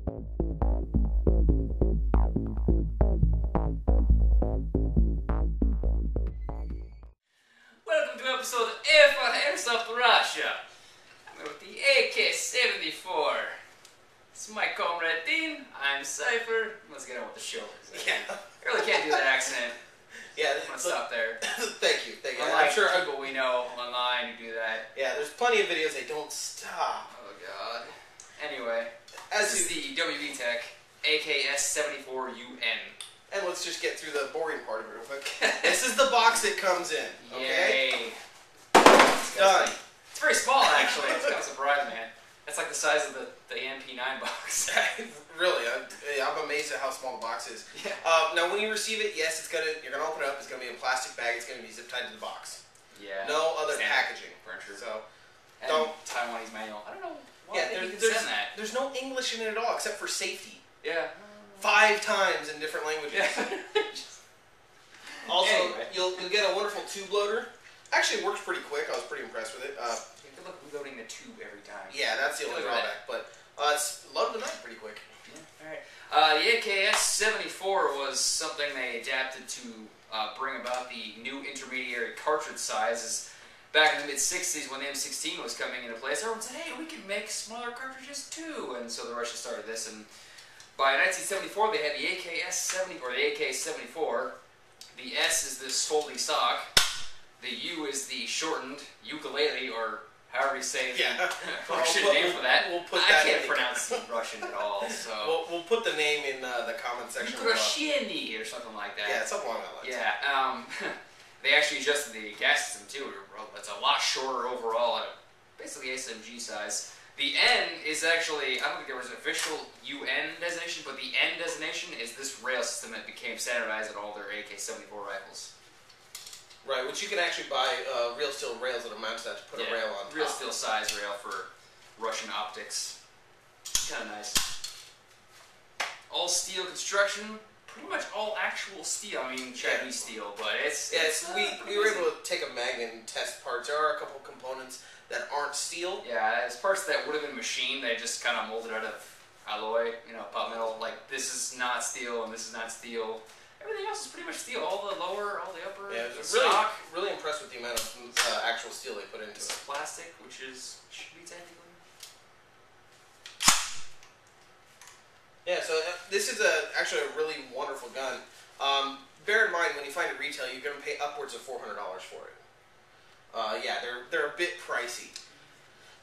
Welcome to episode F on Airsoft Russia. I'm with the AK74. This is my comrade Dean. I'm Cyphre. Let's get on with the show. Yeah. I really can't do that accent. Yeah, I'm gonna stop there. Thank you. Unlike I'm sure people we know online who do that. Yeah, there's plenty of videos they don't stop. Oh god. Anyway, this is the WV Tech AK74UN. And let's just get through the boring part of it real quick. This is the box it comes in. Okay. Yay. Done. It's very small actually. It's kind of surprising, man. It's like the size of the MP9 box. Really, I'm amazed at how small the box is. Yeah. Now, when you receive it, yes, you're gonna open it up. It's gonna be in a plastic bag. It's gonna be zip tied to the box. Yeah. No other Standard packaging. Furniture. So and don't. Taiwanese manual. I don't know why they can there's send that. there's no English in it at all except for safety. Yeah. 5 times in different languages. Yeah. Also, Anyway. you'll get a wonderful tube loader. Actually, it works pretty quick. I was pretty impressed with it. Good luck reloading the tube every time. Yeah, that's the only drawback. But it's loaded the knife pretty quick. Yeah. All right. The AKS74 was something they adapted to bring about the new intermediary cartridge sizes. Back in the mid-60s, when the M16 was coming into place, everyone said, "Hey, we can make smaller cartridges too," and so the Russians started this. And by 1974, they had the AKS70 or the AK74. The S is this folding stock. The U is the shortened ukulele, or however you say the Russian name for that. We'll put that I can't pronounce Russian at all, so... We'll put the name in the comment section. Ukorochenniy or something like that. Yeah, something along that lines. Yeah, they actually adjusted the gas system too. It's a lot shorter overall, at basically SMG size. The N is actually, I don't think there was an official UN designation, but the N designation is this rail system that became standardized on all their AK-74 rifles. Right, which you can actually buy real steel rails that are mounted to put a rail on top. Real steel size rail for Russian optics. Kind of nice. All steel construction, pretty much all actual steel. I mean, Chinese steel, but it's we were able to take a mag and test parts. There are a couple components that aren't steel. Yeah, there's parts that would have been machined. They just kind of molded out of alloy, pot metal. Like, this is not steel and this is not steel. Everything else is pretty much steel. All the lower, all the upper. Yeah, I was stock. really impressed with the amount of actual steel they put into it. Plastic, which should be technically. Yeah, so this is actually a really wonderful gun. Bear in mind, when you find it retail, you're going to pay upwards of $400 for it. Yeah, they're a bit pricey.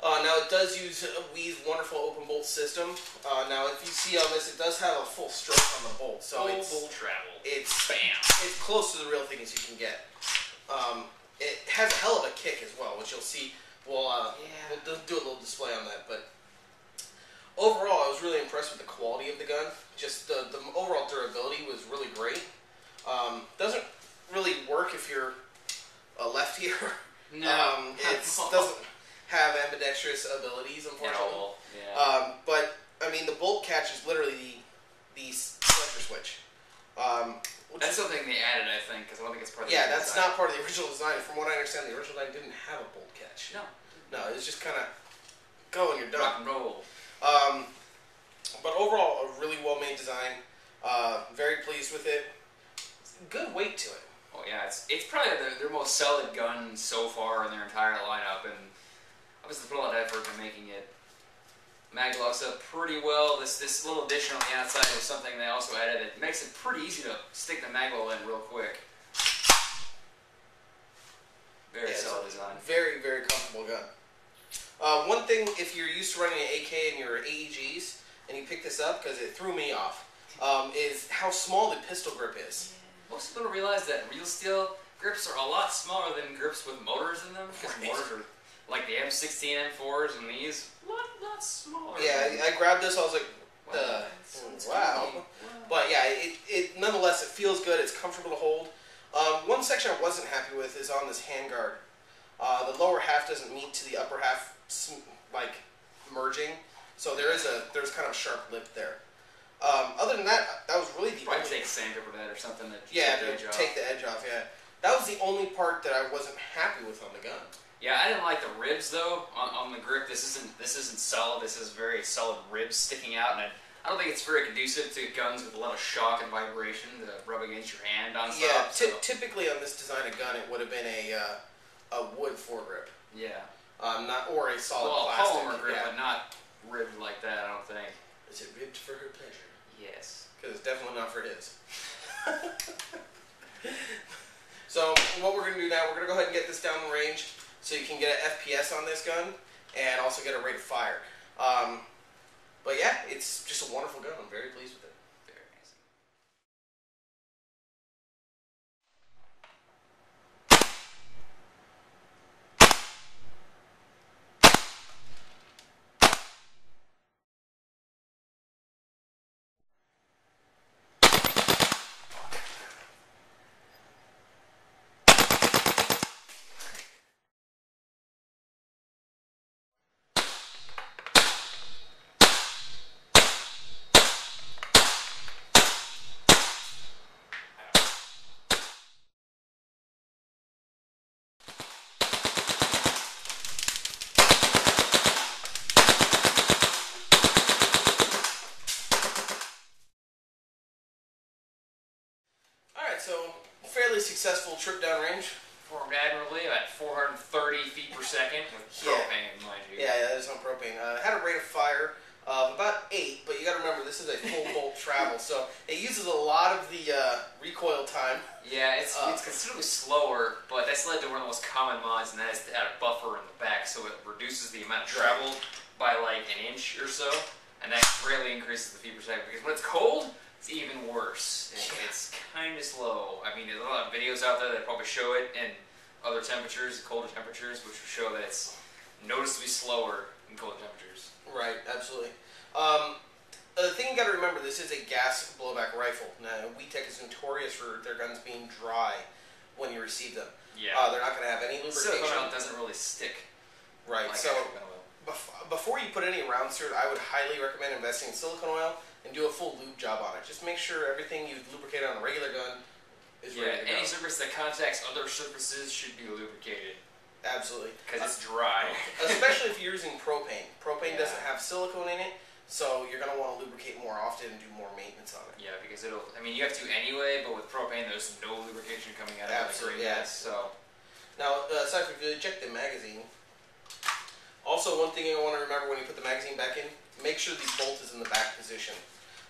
Now it does use Wii's wonderful open bolt system. Now if you see on this, it does have a full stroke on the bolt, so full travel. It's bam. It's close to the real thing as you can get. It has a hell of a kick as well, which you'll see. We'll do a little display on that, but overall, I was really impressed with the quality of the gun. Just the overall durability was really great. Doesn't really work if you're a leftier. No, it doesn't have ambidextrous abilities, unfortunately. Yeah. But I mean, the bolt catch is literally the selector switch. That's something they added, I think, because I don't think it's part of the original design. design. That's not part of the original design. From what I understand, the original design didn't have a bolt catch. No. No, it was just kind of go and you're done. Rock and roll. But overall, a really well-made design. Very pleased with it. Good weight to it. Oh yeah, it's probably their most solid gun so far in their entire lineup, and obviously put a lot of effort in making it. Mag locks up pretty well. This little addition on the outside is something they also added. It makes it pretty easy to stick the mag hole in real quick. Very solid design. Very, very comfortable gun. One thing, if you're used to running an AK and your AEGs, and you pick this up, because it threw me off, is how small the pistol grip is. Most people don't realize that real steel grips are a lot smaller than grips with motors in them, because motors are like the M16 M4s and these a lot smaller. Yeah, I grabbed this, I was like, wow. But yeah, it nonetheless, it feels good, it's comfortable to hold. One section I wasn't happy with is on this handguard. The lower half doesn't meet to the upper half, like, merging, so there's kind of a sharp lip there. Other than that, that was really the Probably only... take sandpaper to that or something to take the edge off, yeah. That was the only part that I wasn't happy with on the gun. Yeah, I didn't like the ribs though on the grip. This isn't solid. This is very solid ribs sticking out, and I don't think it's very conducive to guns with a lot of shock and vibration to rub against your hand on stuff. Yeah, so. typically on this design of gun, it would have been a wood foregrip. Yeah. Or a solid well, plastic. Polymer grip, yeah. but not ribbed like that, I don't think. Is it ribbed for her pleasure? Yes. Because it's definitely not for his. So what we're going to do now, we're going to go ahead and get this down the range so you can get an FPS on this gun and also get a rate of fire. But yeah, it's just a wonderful gun. I'm very pleased with it. Very nice. Alright, so fairly successful trip downrange. Performed admirably at 430 feet per second with propane, mind you. Yeah, that is on propane. Had a rate of fire of about 8, but you got to remember this is a full bolt travel, so it uses a lot of the recoil time. Yeah, it's considerably slower, but that's led to one of the most common mods, and that is to add a buffer in the back, so it reduces the amount of travel by like an inch or so, and that greatly increases the feet per second, because when it's cold, it's even worse. It's kind of slow. I mean, there's a lot of videos out there that probably show it in other temperatures, colder temperatures, which will show that it's noticeably slower in colder temperatures. Right, absolutely. The thing you got to remember, this is a gas blowback rifle. Now, WeTech is notorious for their guns being dry when you receive them. Yeah. They're not going to have any lubrication. Silicone oil doesn't really stick. Right, like so before you put any rounds through it, I would highly recommend investing in silicone oil and do a full lube job on it. Just make sure everything you've lubricated on a regular gun is ready to go. Any surface that contacts other surfaces should be lubricated. Absolutely. Because it's dry. Especially if you're using propane. Propane doesn't have silicone in it, so you're going to want to lubricate more often and do more maintenance on it. Yeah, because it'll, I mean, you have to anyway, but with propane, there's no lubrication coming out of it. Absolutely, like gas, so. Now, Cyphre, if you check the magazine, also one thing you want to remember when you put the magazine back in, make sure the bolt is in the back position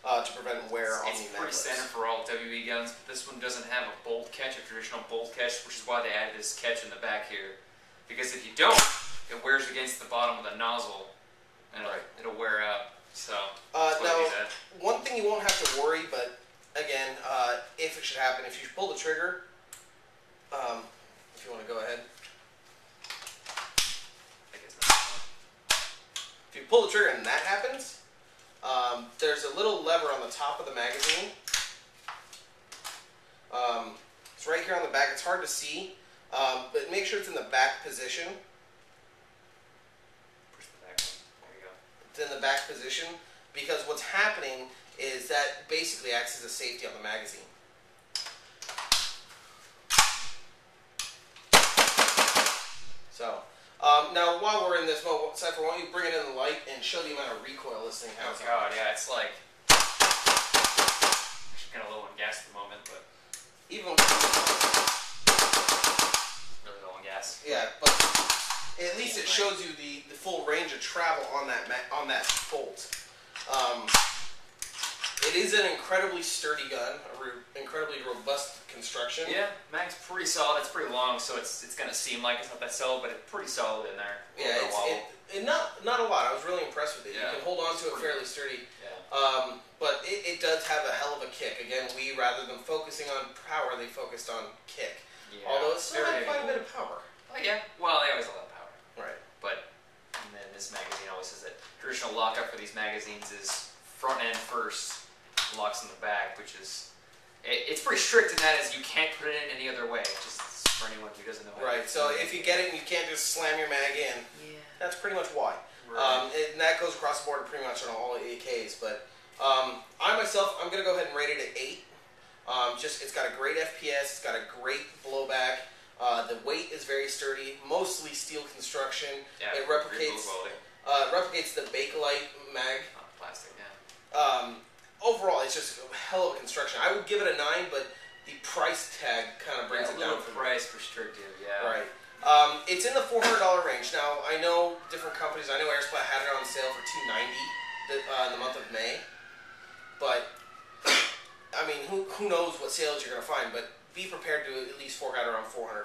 to prevent wear on the mag. It's pretty standard for all WE guns, but this one doesn't have a bolt catch, a traditional bolt catch, which is why they added this catch in the back here. Because if you don't, it wears against the bottom of the nozzle, and it'll wear out. So, now, one thing you won't have to worry, but again, if it should happen, if you pull the trigger, if you want to go ahead. If you pull the trigger and that happens, there's a little lever on the top of the magazine. It's right here on the back. It's hard to see, but make sure it's in the back position. Push the back one. There you go. It's in the back position because what's happening is that basically acts as a safety on the magazine. So, now while we're in this mode, Cyphre, why don't you bring it in the light and show the amount of recoil this thing has? Oh god, yeah, it's like kind of low on gas at the moment, but even really low on gas. Yeah, but at least it shows you the full range of travel on that bolt. It is an incredibly sturdy gun, incredibly robust construction. Yeah, mag's pretty solid. It's pretty long, so it's gonna seem like it's not that solid, but it's pretty solid in there. Yeah, not a lot. I was really impressed with it. Yeah, you can hold on to it fairly sturdy. Yeah. But it does have a hell of a kick. Again, rather than focusing on power, they focused on kick. Yeah, although it still had quite a bit of power. Oh yeah, well, they always have a lot of power. Right. But and then this magazine always says that traditional lockup for these magazines is front end first, locks in the back, which is it's pretty strict in that as you can't put it in any other way. Just for anyone who doesn't know. Right. So if you get it and you can't just slam your mag in, that's pretty much why. Right. And that goes across the board pretty much on all AKs. But I myself, I'm going to go ahead and rate it at 8. It's got a great FPS. It's got a great blowback. The weight is very sturdy, mostly steel construction. Yeah, it replicates the Bakelite mag. Not plastic, yeah. it's just a hell of a construction. I would give it a 9, but the price tag kind of brings it down. A little price restrictive, yeah. Right. It's in the $400 range. Now, I know different companies. I know Airsoft had it on sale for $290 in the month of May. But, I mean, who knows what sales you're going to find, but be prepared to at least fork out around $400.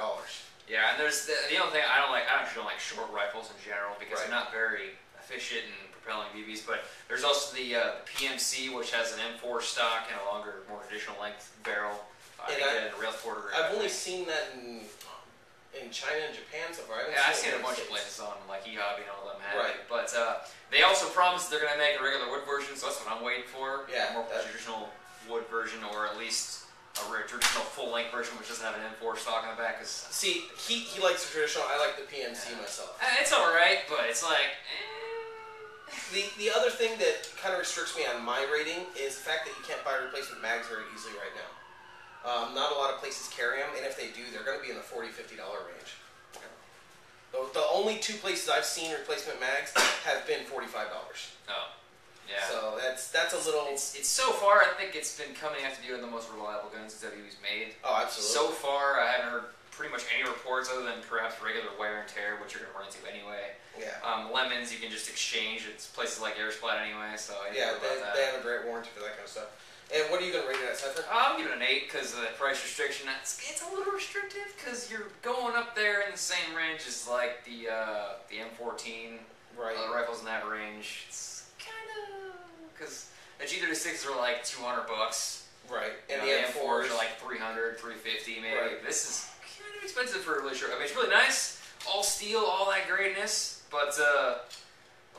Yeah, and there's the other thing I actually don't like short rifles in general because they're not very efficient in propelling BBs, but there's also the PMC, which has an M4 stock and a longer, more traditional length barrel. I think that in a rail quarter. I've only seen that in China and Japan so far. I've seen it a bunch of places on like eHobby and all of them have it. But they also promised they're going to make a regular wood version, so that's what I'm waiting for. Yeah, a more traditional wood version, or at least a traditional full-length version which doesn't have an M4 stock in the back. See, he likes the traditional. I like the PMC myself. It's alright, but it's like... The other thing that kind of restricts me on my rating is the fact that you can't buy replacement mags very easily right now. Not a lot of places carry them, and if they do, they're going to be in the $40, $50 range. The only 2 places I've seen replacement mags have been $45. Oh. Yeah. So that's a little. It's so far. I think it's been coming out to be one of the most reliable guns WWE's made. Oh, absolutely. So far, I haven't heard pretty much any reports other than perhaps regular wear and tear, which you're going to run into anyway. Yeah. Lemons you can just exchange. It's places like Airsplat anyway. So yeah, they have a great warranty for that kind of stuff. And what are you going to rate it at, Cyphre? I'm giving it an 8 because of the price restriction. It's a little restrictive because you're going up there in the same range as like the M14. Right. The rifles in that range. It's kind of because the G36s are like $200. Right. And the M4s are like $300, $350 maybe. Right. This is kind of expensive for a really short. I mean, it's really nice, all steel, all that greatness, but a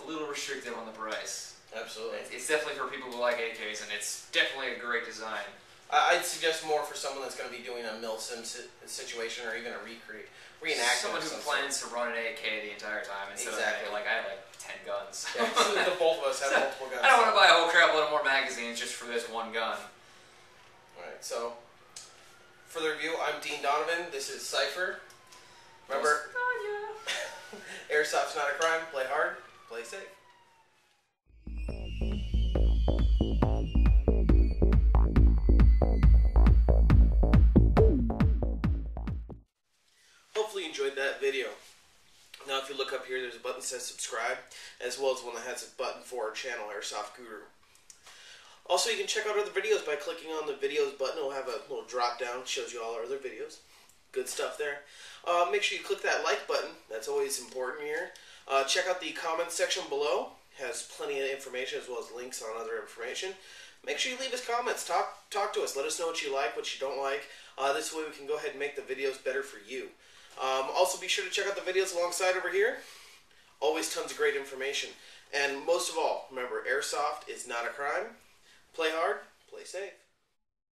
little restrictive on the price. Absolutely. It's definitely for people who like AKs, and it's definitely a great design. I'd suggest more for someone that's going to be doing a mil sim situation or even a reenactment. Someone who plans to run an AK the entire time instead of having, like, I have like 10 guns. Yeah, so the both of us have multiple guns. I don't want to buy a whole crap load of more magazines just for this one gun. Alright, so for the review, I'm Dean Donovan. This is Cyphre. Remember, Airsoft's not a crime. Play hard, play safe. Hopefully you enjoyed that video. Now if you look up here, there's a button that says subscribe, as well as one that has a button for our channel, Airsoft Guru. Also, you can check out other videos by clicking on the videos button. It'll have a little drop down, shows you all our other videos. Good stuff there. Make sure you click that like button. That's always important here. Check out the comments section below. It has plenty of information as well as links on other information. Make sure you leave us comments. Talk to us. Let us know what you like, what you don't like. This way we can go ahead and make the videos better for you. Also, be sure to check out the videos alongside over here. Always tons of great information. And most of all, remember, Airsoft is not a crime. Play hard, play safe.